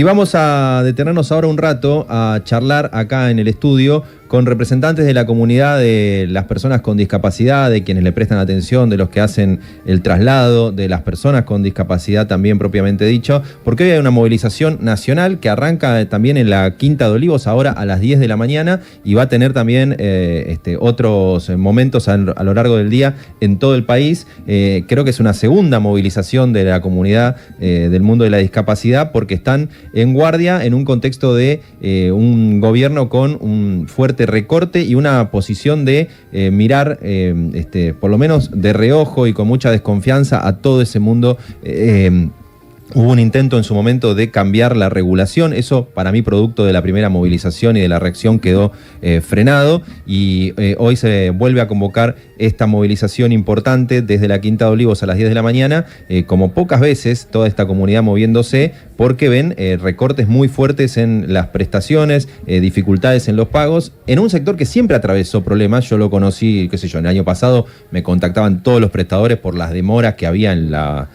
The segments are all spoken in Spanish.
Y vamos a detenernos ahora un rato a charlar acá en el estudio con representantes de la comunidad de las personas con discapacidad, de quienes le prestan atención, de los que hacen el traslado, de las personas con discapacidad también propiamente dicho, porque hoy hay una movilización nacional que arranca también en la Quinta de Olivos ahora a las 10 de la mañana y va a tener también otros momentos a lo largo del día en todo el país. Creo que es una segunda movilización de la comunidad del mundo de la discapacidad porque están en guardia en un contexto de un gobierno con un fuerte recorte y una posición de mirar por lo menos de reojo y con mucha desconfianza a todo ese mundo. Hubo un intento en su momento de cambiar la regulación, eso para mí producto de la primera movilización y de la reacción quedó frenado y hoy se vuelve a convocar esta movilización importante desde la Quinta de Olivos a las 10 de la mañana, como pocas veces toda esta comunidad moviéndose porque ven recortes muy fuertes en las prestaciones, dificultades en los pagos, en un sector que siempre atravesó problemas. Yo lo conocí, qué sé yo, el año pasado me contactaban todos los prestadores por las demoras que había en la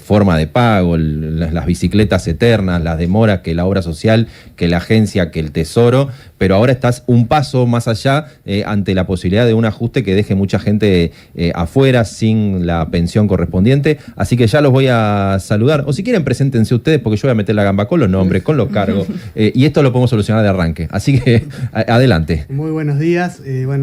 forma de pago, las bicicletas eternas, las demoras que la obra social, que la agencia, que el tesoro, pero ahora estás un paso más allá ante la posibilidad de un ajuste que deje mucha gente afuera sin la pensión correspondiente, así que ya los voy a saludar, o si quieren preséntense ustedes porque yo voy a meter la gamba con los nombres, con los cargos, y esto lo podemos solucionar de arranque, así que adelante. Muy buenos días,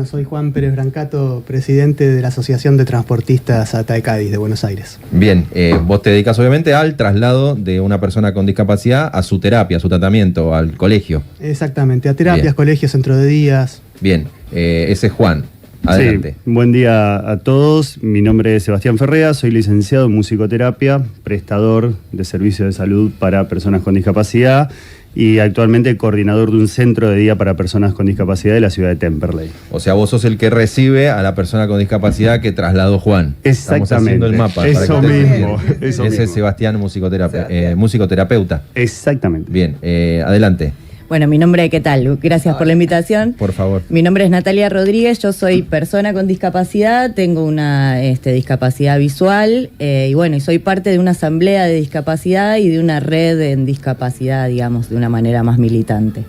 soy Juan Pérez Brancato, presidente de la Asociación de Transportistas ATA de Cádiz de Buenos Aires. Bien, vos te dedicas obviamente al traslado de una persona con discapacidad a su terapia, a su tratamiento, al colegio. Exactamente, a terapias, Bien. Colegios, centro de días. Bien, ese es Juan. Adelante. Sí, buen día a todos. Mi nombre es Sebastián Ferrea, soy licenciado en musicoterapia, prestador de servicios de salud para personas con discapacidad y actualmente coordinador de un centro de día para personas con discapacidad de la ciudad de Temperley. O sea, vos sos el que recibe a la persona con discapacidad que trasladó Juan. Exactamente. Estamos haciendo el mapa. Eso mismo. Eso Ese es Sebastián, musicoterapeuta. Exactamente. Bien, adelante. Bueno, mi nombre, ¿qué tal? Gracias por la invitación. Por favor. Mi nombre es Natalia Rodríguez, yo soy persona con discapacidad, tengo una discapacidad visual y soy parte de una asamblea de discapacidad y de una red en discapacidad, digamos, de una manera más militante.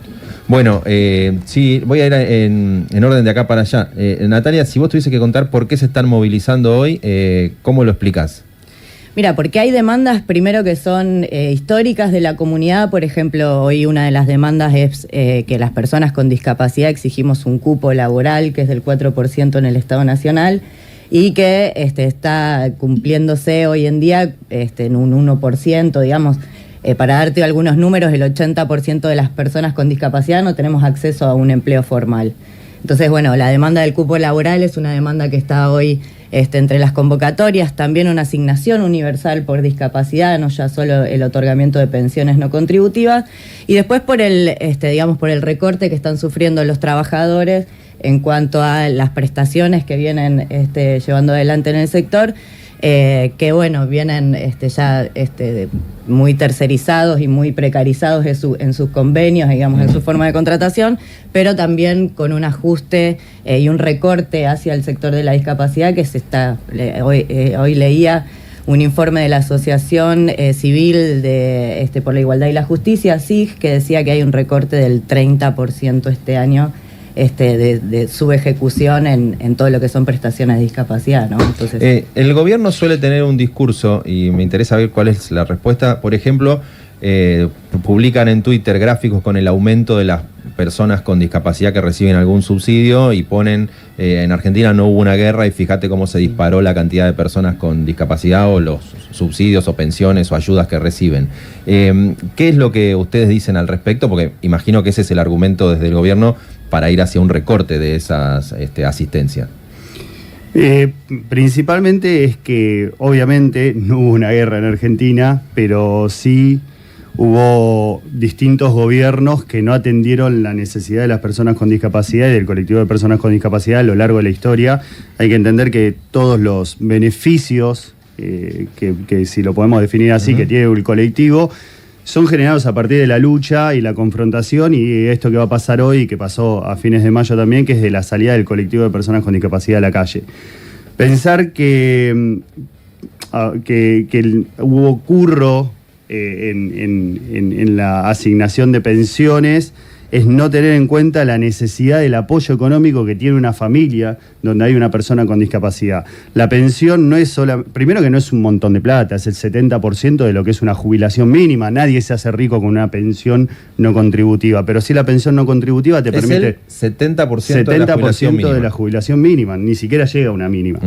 Bueno, sí, voy a ir en orden de acá para allá. Natalia, si vos tuviese que contar por qué se están movilizando hoy, ¿cómo lo explicás? Mira, porque hay demandas primero que son históricas de la comunidad. Por ejemplo, hoy una de las demandas es que las personas con discapacidad exigimos un cupo laboral que es del 4% en el Estado Nacional y que está cumpliéndose hoy en día en un 1%, digamos. Para darte algunos números, el 80% de las personas con discapacidad no tenemos acceso a un empleo formal. Entonces, la demanda del cupo laboral es una demanda que está hoy entre las convocatorias, también una asignación universal por discapacidad, no ya solo el otorgamiento de pensiones no contributivas, y después por el recorte que están sufriendo los trabajadores en cuanto a las prestaciones que vienen llevando adelante en el sector, que vienen muy tercerizados y muy precarizados en sus convenios, digamos, en su forma de contratación, pero también con un ajuste y un recorte hacia el sector de la discapacidad que hoy leía un informe de la Asociación Civil por la Igualdad y la Justicia, ASIG, que decía que hay un recorte del 30% este año de su ejecución en todo lo que son prestaciones de discapacidad, ¿no? Entonces, el gobierno suele tener un discurso, y me interesa ver cuál es la respuesta. Por ejemplo, publican en Twitter gráficos con el aumento de las personas con discapacidad que reciben algún subsidio y ponen, en Argentina no hubo una guerra y fíjate cómo se disparó la cantidad de personas con discapacidad o los subsidios o pensiones o ayudas que reciben. ¿Qué es lo que ustedes dicen al respecto? Porque imagino que ese es el argumento desde el gobierno para ir hacia un recorte de esas asistencias. Principalmente es que obviamente no hubo una guerra en Argentina, pero sí hubo distintos gobiernos que no atendieron la necesidad de las personas con discapacidad y del colectivo de personas con discapacidad a lo largo de la historia. Hay que entender que todos los beneficios, que si lo podemos definir así, que tiene el colectivo, son generados a partir de la lucha y la confrontación, y esto que va a pasar hoy, que pasó a fines de mayo también, que es de la salida del colectivo de personas con discapacidad a la calle. Pensar que hubo curro en la asignación de pensiones es no tener en cuenta la necesidad del apoyo económico que tiene una familia donde hay una persona con discapacidad. La pensión no es sola, primero que no es un montón de plata, es el 70% de lo que es una jubilación mínima. Nadie se hace rico con una pensión no contributiva, pero sí la pensión no contributiva te permite... El 70% de la jubilación mínima. De la jubilación mínima, ni siquiera llega a una mínima.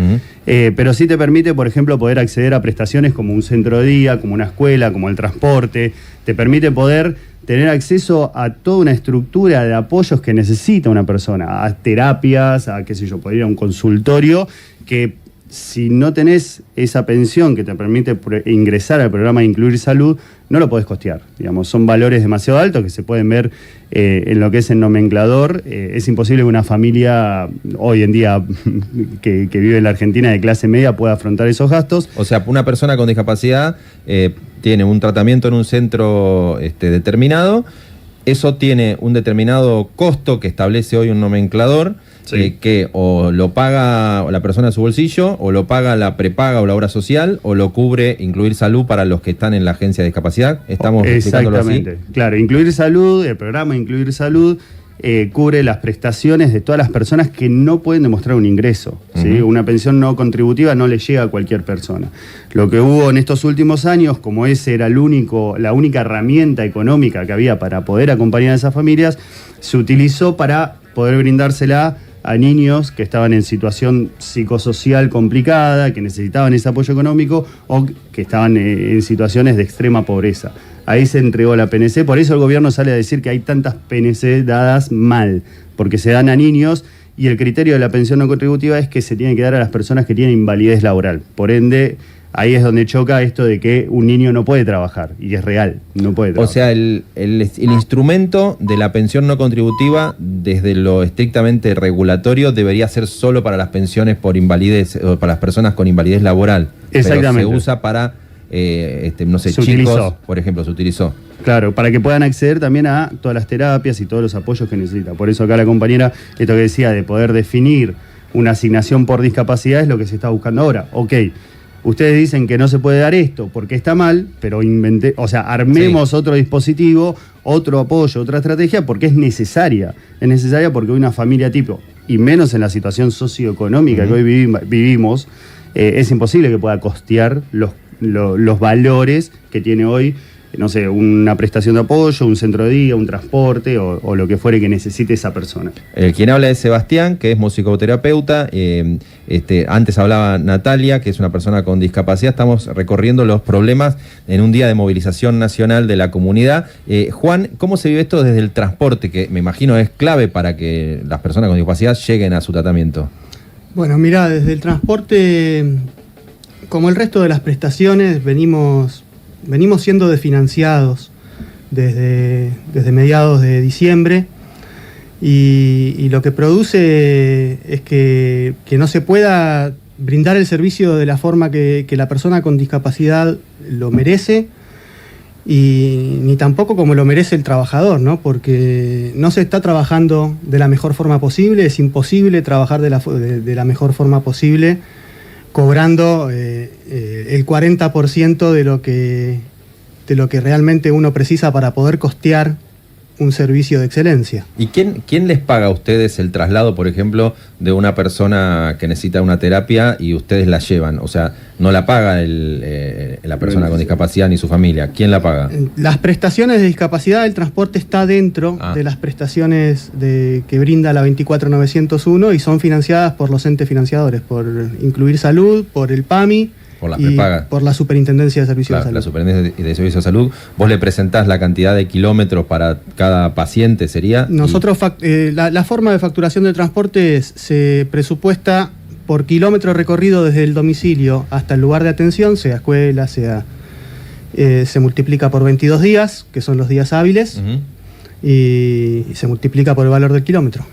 Pero sí te permite, por ejemplo, poder acceder a prestaciones como un centro de día, como una escuela, como el transporte. Te permite poder tener acceso a toda una estructura de apoyos que necesita una persona, a terapias, a qué sé yo, poder ir a un consultorio, que si no tenés esa pensión que te permite ingresar al programa de Incluir Salud, no lo podés costear. Digamos, son valores demasiado altos que se pueden ver en lo que es el nomenclador. Es imposible que una familia hoy en día que vive en la Argentina de clase media pueda afrontar esos gastos. O sea, una persona con discapacidad tiene un tratamiento en un centro determinado, eso tiene un determinado costo que establece hoy un nomenclador, sí, que o lo paga la persona de su bolsillo, o lo paga la prepaga o la obra social, o lo cubre Incluir Salud para los que están en la agencia de discapacidad. ¿Estamos explicándolo así? Exactamente. Claro, Incluir Salud, el programa Incluir Salud, cubre las prestaciones de todas las personas que no pueden demostrar un ingreso, ¿sí? Una pensión no contributiva no le llega a cualquier persona. Lo que hubo en estos últimos años, como ese era la única herramienta económica que había para poder acompañar a esas familias, se utilizó para poder brindársela a niños que estaban en situación psicosocial complicada, que necesitaban ese apoyo económico o que estaban en situaciones de extrema pobreza. Ahí se entregó la PNC, por eso el gobierno sale a decir que hay tantas PNC dadas mal, porque se dan a niños y el criterio de la pensión no contributiva es que se tiene que dar a las personas que tienen invalidez laboral. Por ende, ahí es donde choca esto de que un niño no puede trabajar, y es real, no puede trabajar. O sea, el instrumento de la pensión no contributiva, desde lo estrictamente regulatorio, debería ser solo para las pensiones por invalidez, o para las personas con invalidez laboral. Exactamente. Pero se usa para, no sé, chicos, utilizó. Por ejemplo, se utilizó. Claro, para que puedan acceder también a todas las terapias y todos los apoyos que necesita. Por eso acá la compañera, esto que decía, de poder definir una asignación por discapacidad es lo que se está buscando ahora. Ok, ustedes dicen que no se puede dar esto porque está mal, pero armemos otro dispositivo, otro apoyo, otra estrategia, porque es necesaria. Es necesaria porque una familia tipo, y menos en la situación socioeconómica que hoy vivimos, es imposible que pueda costear los valores que tiene hoy, no sé, una prestación de apoyo, un centro de día, un transporte o lo que fuere que necesite esa persona. Quien habla es Sebastián, que es musicoterapeuta. Antes hablaba Natalia, que es una persona con discapacidad. Estamos recorriendo los problemas en un día de movilización nacional de la comunidad. Juan, ¿cómo se vive esto desde el transporte, que me imagino es clave para que las personas con discapacidad lleguen a su tratamiento? Bueno, mira, desde el transporte, como el resto de las prestaciones, venimos siendo desfinanciados desde mediados de diciembre y lo que produce es que no se pueda brindar el servicio de la forma que la persona con discapacidad lo merece y ni tampoco como lo merece el trabajador, ¿no? Porque no se está trabajando de la mejor forma posible, es imposible trabajar de la mejor forma posible cobrando el 40% de lo que realmente uno precisa para poder costear un servicio de excelencia. ¿Y quién les paga a ustedes el traslado, por ejemplo, de una persona que necesita una terapia y ustedes la llevan? O sea, no la paga la persona con discapacidad ni su familia. ¿Quién la paga? Las prestaciones de discapacidad, el transporte está dentro de las prestaciones que brinda la 24901 y son financiadas por los entes financiadores, por Incluir Salud, por el PAMI, por las prepagas, por la Superintendencia de Servicios de Salud. La Superintendencia de Servicios de Salud. ¿Vos le presentás la cantidad de kilómetros para cada paciente, sería? Nosotros, la forma de facturación del transporte se presupuesta por kilómetro recorrido desde el domicilio hasta el lugar de atención, sea escuela, se multiplica por 22 días, que son los días hábiles, y se multiplica por el valor del kilómetro.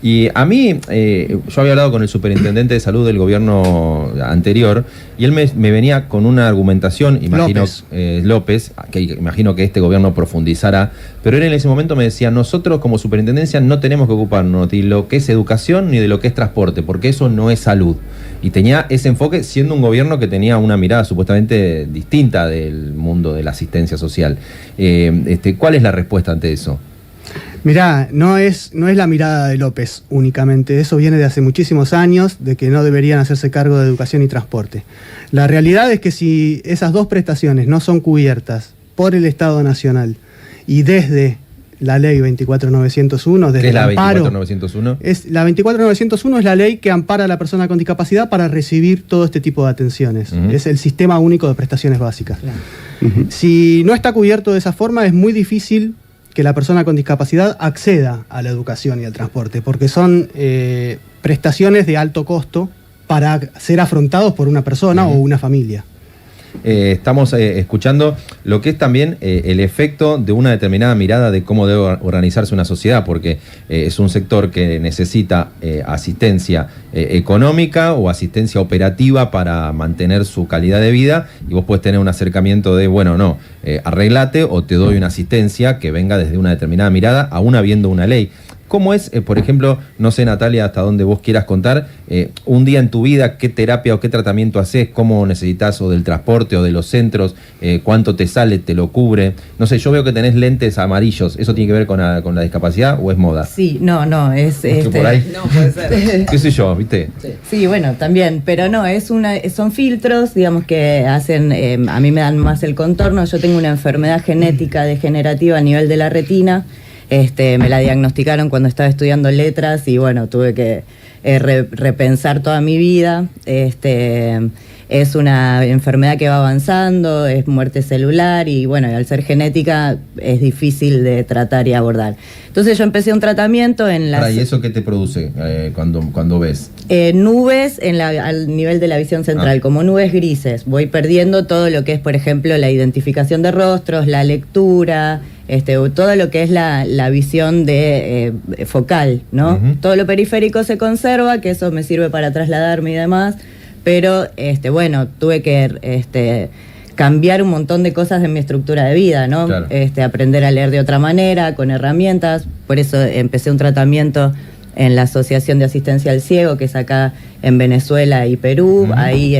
Y a mí, yo había hablado con el superintendente de salud del gobierno anterior y él me venía con una argumentación, imagino López, que imagino que este gobierno profundizará, pero él en ese momento me decía, nosotros como superintendencia no tenemos que ocuparnos de lo que es educación ni de lo que es transporte, porque eso no es salud. Y tenía ese enfoque siendo un gobierno que tenía una mirada supuestamente distinta del mundo de la asistencia social. ¿Cuál es la respuesta ante eso? Mirá, no es la mirada de López únicamente, eso viene de hace muchísimos años, de que no deberían hacerse cargo de educación y transporte. La realidad es que si esas dos prestaciones no son cubiertas por el Estado Nacional y desde la ley 24901, desde el amparo... ¿Qué es la 24901? La 24901 es la ley que ampara a la persona con discapacidad para recibir todo este tipo de atenciones. Es el Sistema Único de Prestaciones Básicas. Si no está cubierto de esa forma, es muy difícil que la persona con discapacidad acceda a la educación y al transporte, porque son prestaciones de alto costo para ser afrontados por una persona o una familia. Estamos escuchando lo que es también el efecto de una determinada mirada de cómo debe organizarse una sociedad, porque es un sector que necesita asistencia económica o asistencia operativa para mantener su calidad de vida, y vos podés tener un acercamiento de, bueno, no, arreglate o te doy una asistencia que venga desde una determinada mirada, aún habiendo una ley. ¿Cómo es, por ejemplo, no sé, Natalia, hasta donde vos quieras contar, un día en tu vida, qué terapia o qué tratamiento haces, cómo necesitas o del transporte o de los centros, cuánto te sale, te lo cubre? No sé, yo veo que tenés lentes amarillos, ¿eso tiene que ver con la discapacidad o es moda? Sí, no, es... por ahí, no, puede ser. ¿Qué sé yo, viste? Sí, bueno, también, pero no, son filtros, digamos, que hacen, a mí me dan más el contorno. Yo tengo una enfermedad genética degenerativa a nivel de la retina. Me la diagnosticaron cuando estaba estudiando letras y bueno, tuve que repensar toda mi vida. Es una enfermedad que va avanzando, es muerte celular y bueno, al ser genética es difícil de tratar y abordar. Entonces yo empecé un tratamiento en la... ¿Y eso qué te produce cuando ves? Nubes al nivel de la visión central, como nubes grises. Voy perdiendo todo lo que es, por ejemplo, la identificación de rostros, la lectura, todo lo que es la visión de focal, ¿no? Todo lo periférico se conserva, que eso me sirve para trasladarme y demás, pero bueno, tuve que cambiar un montón de cosas de mi estructura de vida, ¿no? Claro. Aprender a leer de otra manera, con herramientas. Por eso empecé un tratamiento en la Asociación de Asistencia al Ciego, que es acá en Venezuela y Perú. Ahí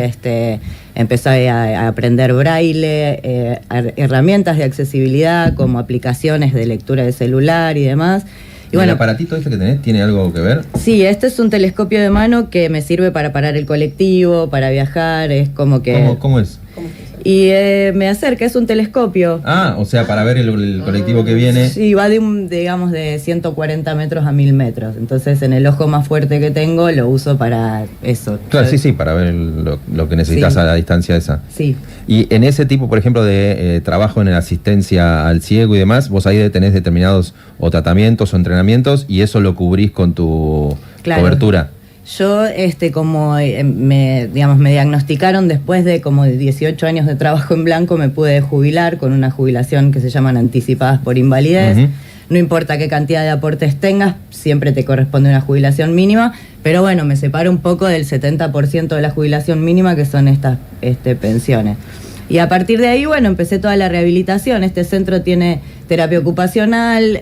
empecé a aprender braille, herramientas de accesibilidad como aplicaciones de lectura de celular y demás. ¿Y bueno, el aparatito este que tenés tiene algo que ver? Sí, este es un telescopio de mano que me sirve para parar el colectivo, para viajar, es como que... ¿Cómo es? Y me acerca, es un telescopio. Ah, o sea, para ver el colectivo que viene. Sí, va digamos de 140 metros a 1000 metros. Entonces, en el ojo más fuerte que tengo, lo uso para eso. Claro, sí, para ver lo que necesitas a la distancia esa. Sí. Y en ese tipo, por ejemplo, de trabajo en la asistencia al ciego y demás, vos ahí tenés determinados o tratamientos o entrenamientos y eso lo cubrís con tu cobertura. Yo, como me diagnosticaron después de como 18 años de trabajo en blanco, me pude jubilar con una jubilación que se llaman anticipadas por invalidez. No importa qué cantidad de aportes tengas, siempre te corresponde una jubilación mínima, pero bueno, me separo un poco del 70% de la jubilación mínima, que son estas pensiones. Y a partir de ahí, bueno, empecé toda la rehabilitación. Este centro tiene terapia ocupacional,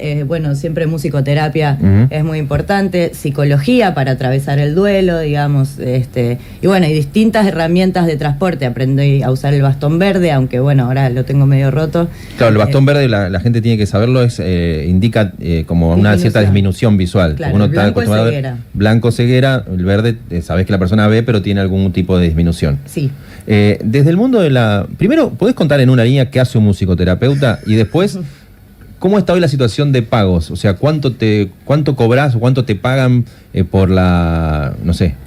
siempre musicoterapia es muy importante, psicología para atravesar el duelo, digamos, y bueno, y distintas herramientas de transporte. Aprendí a usar el bastón verde, aunque bueno, ahora lo tengo medio roto. Claro, el bastón verde, la gente tiene que saberlo, indica como una cierta disminución visual. Claro, uno blanco está acostumbrado es ceguera. Blanco ceguera, el verde, sabés que la persona ve, pero tiene algún tipo de disminución. Sí. Desde el mundo de la... Primero, ¿podés contar en una línea qué hace un musicoterapeuta? Y después, ¿cómo está hoy la situación de pagos? O sea, ¿cuánto cobras o cuánto te pagan por la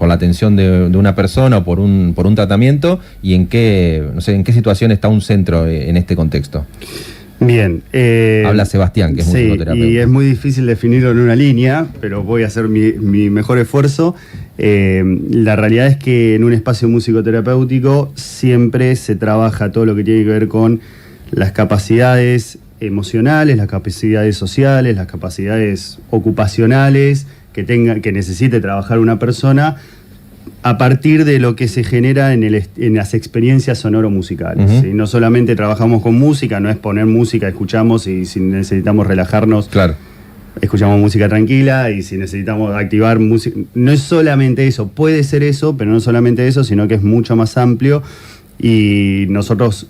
atención de una persona o por un tratamiento? ¿Y en qué situación está un centro en este contexto? Bien. Habla Sebastián, que es musicoterapeuta. Y es muy difícil definirlo en una línea, pero voy a hacer mi mejor esfuerzo. La realidad es que en un espacio musicoterapéutico siempre se trabaja todo lo que tiene que ver con las capacidades emocionales, las capacidades sociales, las capacidades ocupacionales que necesite trabajar una persona a partir de lo que se genera en las experiencias sonoro-musicales. ¿Sí? No solamente trabajamos con música, no es poner música, escuchamos, y si necesitamos relajarnos, claro, escuchamos música tranquila, y si necesitamos activar música, no es solamente eso, puede ser eso, pero no solamente eso, sino que es mucho más amplio. Y nosotros,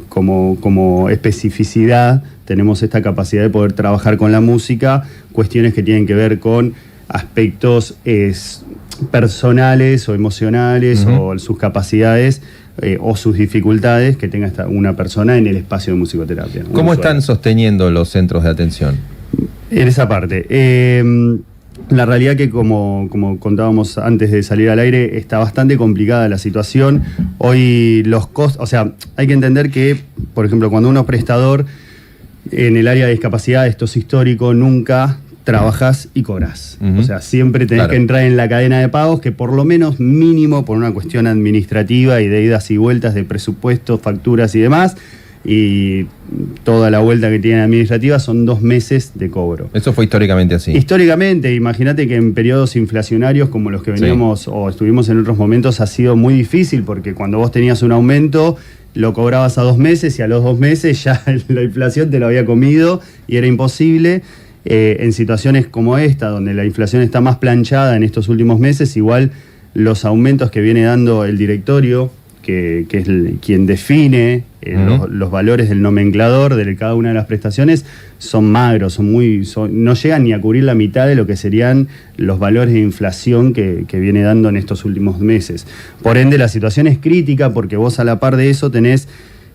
como especificidad, tenemos esta capacidad de poder trabajar con la música, cuestiones que tienen que ver con aspectos personales o emocionales, o sus capacidades o sus dificultades que tenga una persona en el espacio de musicoterapia. ¿Cómo están sosteniendo los centros de atención? En esa parte. La realidad que, como contábamos antes de salir al aire, está bastante complicada la situación. Hoy los costos, o sea, hay que entender que, por ejemplo, cuando uno es prestador en el área de discapacidad, esto es histórico, nunca trabajas y cobras. O sea, siempre tenés que entrar en la cadena de pagos, que por lo menos mínimo, por una cuestión administrativa y de idas y vueltas de presupuestos, facturas y demás, y toda la vuelta que tiene administrativa, son 2 meses de cobro. Eso fue históricamente así. Históricamente, imagínate que en periodos inflacionarios como los que veníamos o estuvimos en otros momentos, ha sido muy difícil, porque cuando vos tenías un aumento, lo cobrabas a 2 meses y a los 2 meses ya la inflación te lo había comido y era imposible. En situaciones como esta, donde la inflación está más planchada en estos últimos meses, igual los aumentos que viene dando el directorio, que es quien define los valores del nomenclador de cada una de las prestaciones, son magros, no llegan ni a cubrir la mitad de lo que serían los valores de inflación que viene dando en estos últimos meses. Por ende, la situación es crítica, porque vos, a la par de eso, tenés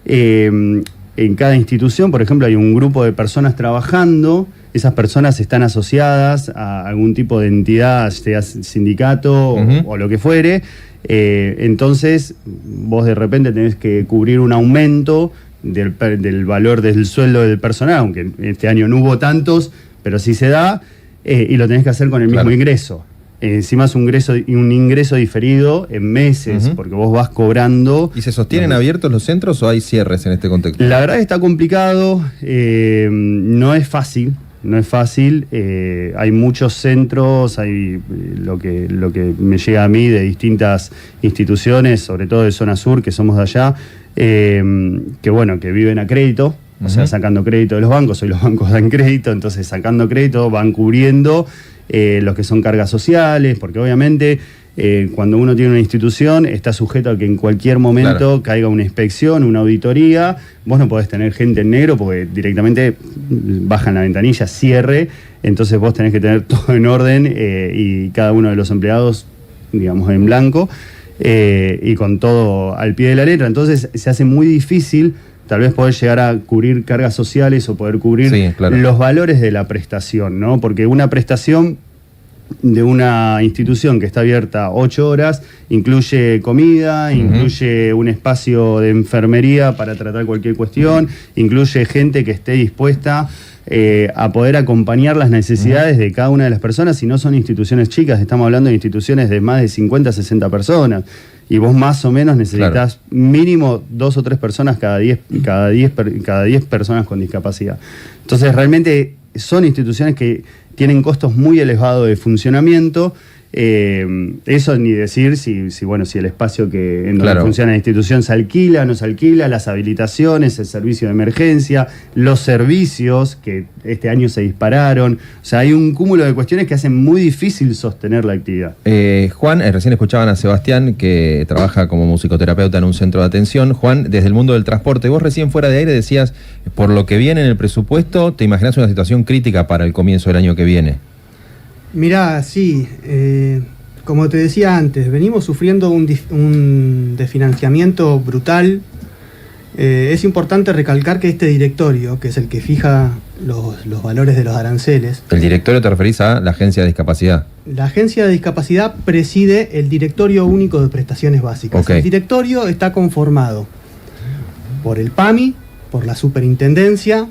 en cada institución, por ejemplo, hay un grupo de personas trabajando. Esas personas están asociadas a algún tipo de entidad, sea sindicato o lo que fuere. Entonces, vos de repente tenés que cubrir un aumento del valor del sueldo del personal, aunque este año no hubo tantos, pero sí se da, y lo tenés que hacer con el mismo ingreso. Encima es un ingreso diferido en meses, porque vos vas cobrando. ¿Y se sostienen abiertos los centros o hay cierres en este contexto? La verdad que está complicado, no es fácil. No es fácil, hay muchos centros, hay lo que me llega a mí de distintas instituciones, sobre todo de zona sur, que somos de allá, que viven a crédito, o sea, sacando crédito de los bancos. Hoy los bancos dan crédito, entonces sacando crédito van cubriendo los que son cargas sociales, porque obviamente cuando uno tiene una institución está sujeto a que en cualquier momento caiga una inspección, una auditoría. Vos no podés tener gente en negro porque directamente bajan la ventanilla, cierre, entonces vos tenés que tener todo en orden y cada uno de los empleados, digamos, en blanco, y con todo al pie de la letra. Entonces se hace muy difícil tal vez poder llegar a cubrir cargas sociales o poder cubrir los valores de la prestación, ¿no? Porque una prestación de una institución que está abierta 8 horas, incluye comida, incluye un espacio de enfermería para tratar cualquier cuestión, incluye gente que esté dispuesta a poder acompañar las necesidades de cada una de las personas, y no son instituciones chicas, estamos hablando de instituciones de más de 50, 60 personas, y vos más o menos necesitas mínimo 2 o 3 personas cada 10 personas con discapacidad. Entonces realmente son instituciones que tienen costos muy elevados de funcionamiento. Eso ni decir si el espacio en donde funciona la institución se alquila, no se alquila, las habilitaciones, el servicio de emergencia, los servicios que este año se dispararon. O sea, hay un cúmulo de cuestiones que hacen muy difícil sostener la actividad. Juan, recién escuchaban a Sebastián, que trabaja como musicoterapeuta en un centro de atención. Juan, desde el mundo del transporte, vos recién fuera de aire decías, por lo que viene en el presupuesto, ¿te imaginás una situación crítica para el comienzo del año que viene? Mirá, sí, como te decía antes, venimos sufriendo un desfinanciamiento brutal. Es importante recalcar que este directorio, que es el que fija los valores de los aranceles... ¿El directorio te referís a la Agencia de Discapacidad? La Agencia de Discapacidad preside el Directorio Único de Prestaciones Básicas. El directorio está conformado por el PAMI, por la Superintendencia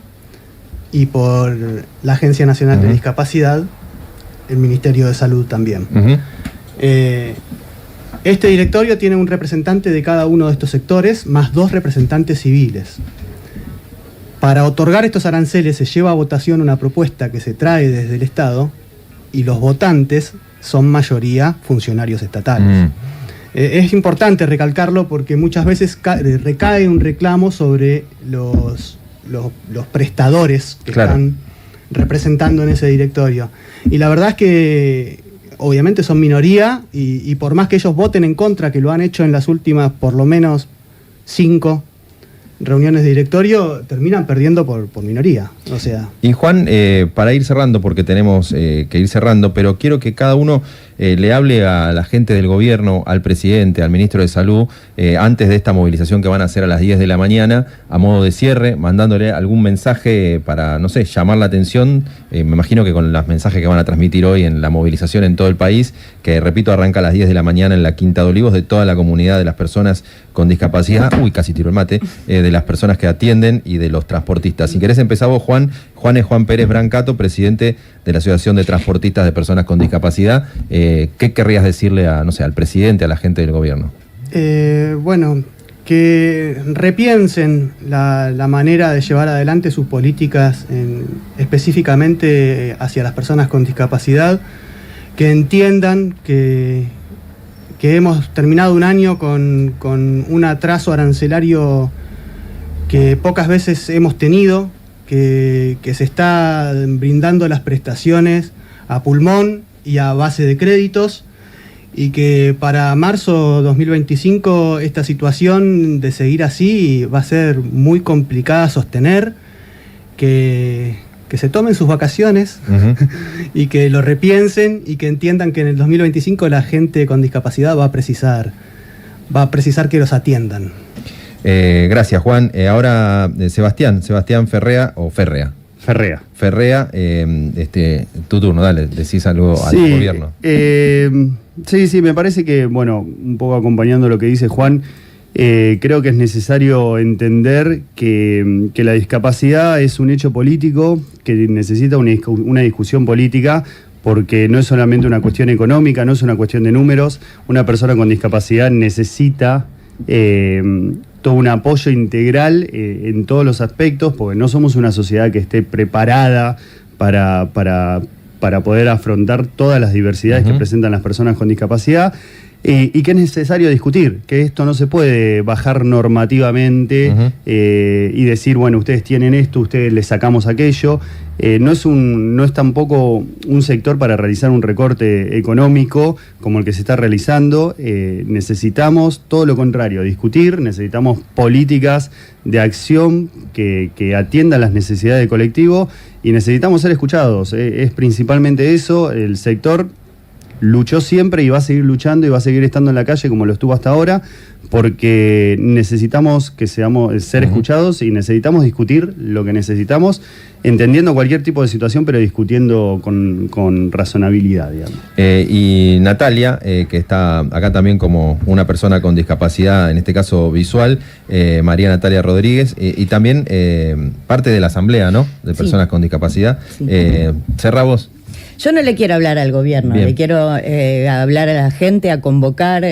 y por la Agencia Nacional de Discapacidad, el Ministerio de Salud también. Este directorio tiene un representante de cada uno de estos sectores, más 2 representantes civiles. Para otorgar estos aranceles se lleva a votación una propuesta que se trae desde el Estado y los votantes son mayoría funcionarios estatales. Es importante recalcarlo porque muchas veces recae un reclamo sobre los prestadores que están representando en ese directorio. Y la verdad es que obviamente son minoría y por más que ellos voten en contra, que lo han hecho en las últimas por lo menos 5 reuniones de directorio, terminan perdiendo por minoría. O sea. Y Juan, para ir cerrando, porque tenemos que ir cerrando, pero quiero que cada uno le hable a la gente del gobierno, al presidente, al ministro de Salud, antes de esta movilización que van a hacer a las 10 de la mañana, a modo de cierre, mandándole algún mensaje para, no sé, llamar la atención. Me imagino que con los mensajes que van a transmitir hoy en la movilización en todo el país, que repito, arranca a las 10 de la mañana en la Quinta de Olivos, de toda la comunidad de las personas con discapacidad, casi tiro el mate, de las personas que atienden y de los transportistas. Si querés empezar vos, Juan. Juan es Juan Pérez Brancato, presidente de la Asociación de Transportistas de Personas con Discapacidad. ¿Qué querrías decirle a, no sé, al presidente, a la gente del gobierno? Bueno, que repiensen la manera de llevar adelante sus políticas específicamente hacia las personas con discapacidad, que entiendan que hemos terminado un año con un atraso arancelario que pocas veces hemos tenido, que se está brindando las prestaciones a pulmón y a base de créditos, y que para marzo 2025 esta situación de seguir así va a ser muy complicada sostener, que se tomen sus vacaciones y que lo repiensen y que entiendan que en el 2025 la gente con discapacidad va a precisar que los atiendan. Gracias, Juan. Ahora Sebastián Ferrea o Ferrea. Ferrea, tu turno, dale, decís algo al gobierno. Sí, me parece que, bueno, un poco acompañando lo que dice Juan, creo que es necesario entender que la discapacidad es un hecho político que necesita una discusión política, porque no es solamente una cuestión económica, no es una cuestión de números. Una persona con discapacidad necesita todo un apoyo integral en todos los aspectos, porque no somos una sociedad que esté preparada para poder afrontar todas las diversidades que presentan las personas con discapacidad, y que es necesario discutir, que esto no se puede bajar normativamente y decir, bueno, ustedes tienen esto, ustedes les sacamos aquello. No es tampoco un sector para realizar un recorte económico como el que se está realizando. Necesitamos todo lo contrario, discutir, necesitamos políticas de acción que atiendan las necesidades del colectivo, y necesitamos ser escuchados. Es principalmente eso. El sector luchó siempre y va a seguir luchando y va a seguir estando en la calle como lo estuvo hasta ahora, porque necesitamos ser escuchados y necesitamos discutir lo que necesitamos, entendiendo cualquier tipo de situación, pero discutiendo con razonabilidad, digamos. Y Natalia, que está acá también como una persona con discapacidad, en este caso visual, María Natalia Rodríguez, y también parte de la asamblea, ¿no?, de personas con discapacidad. Cerrá vos. Yo no le quiero hablar al gobierno, Bien. le quiero hablar a la gente, a convocar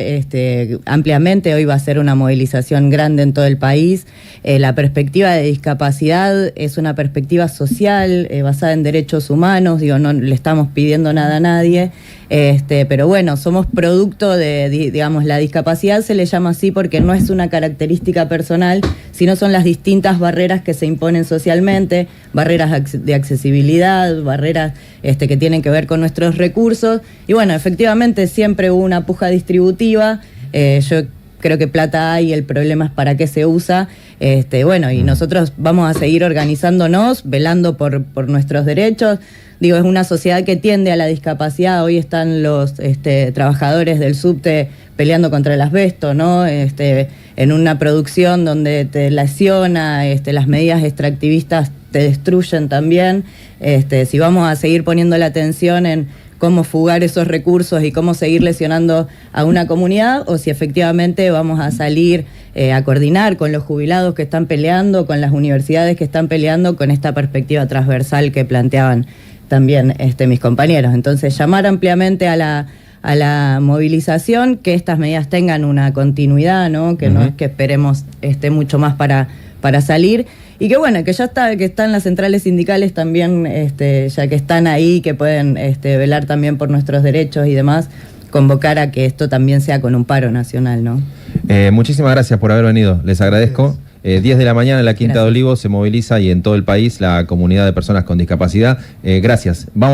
ampliamente. Hoy va a ser una movilización grande en todo el país. La perspectiva de discapacidad es una perspectiva social, basada en derechos humanos. No le estamos pidiendo nada a nadie, pero bueno, somos producto de, digamos, la discapacidad se le llama así porque no es una característica personal, sino son las distintas barreras que se imponen socialmente, barreras de accesibilidad, barreras que tienen que ver con nuestros recursos. Y bueno, efectivamente siempre hubo una puja distributiva. Yo creo que plata hay, el problema es para qué se usa. Y nosotros vamos a seguir organizándonos, velando por nuestros derechos. Es una sociedad que tiende a la discapacidad. Hoy están los trabajadores del subte peleando contra el asbesto, ¿no? En una producción donde te lesiona, las medidas extractivistas te destruyen también. Si vamos a seguir poniendo la atención en cómo fugar esos recursos y cómo seguir lesionando a una comunidad, o si efectivamente vamos a salir a coordinar con los jubilados que están peleando, con las universidades que están peleando, con esta perspectiva transversal que planteaban también mis compañeros. Entonces, llamar ampliamente a la movilización, que estas medidas tengan una continuidad, ¿no? Que no es que esperemos mucho más para para salir. Y que bueno, que ya está, que están las centrales sindicales también, ya que están ahí, que pueden velar también por nuestros derechos y demás, convocar a que esto también sea con un paro nacional, ¿no? Muchísimas gracias por haber venido, les agradezco. 10 de la mañana en la Quinta de Olivos se moviliza y en todo el país la comunidad de personas con discapacidad. Gracias. Vamos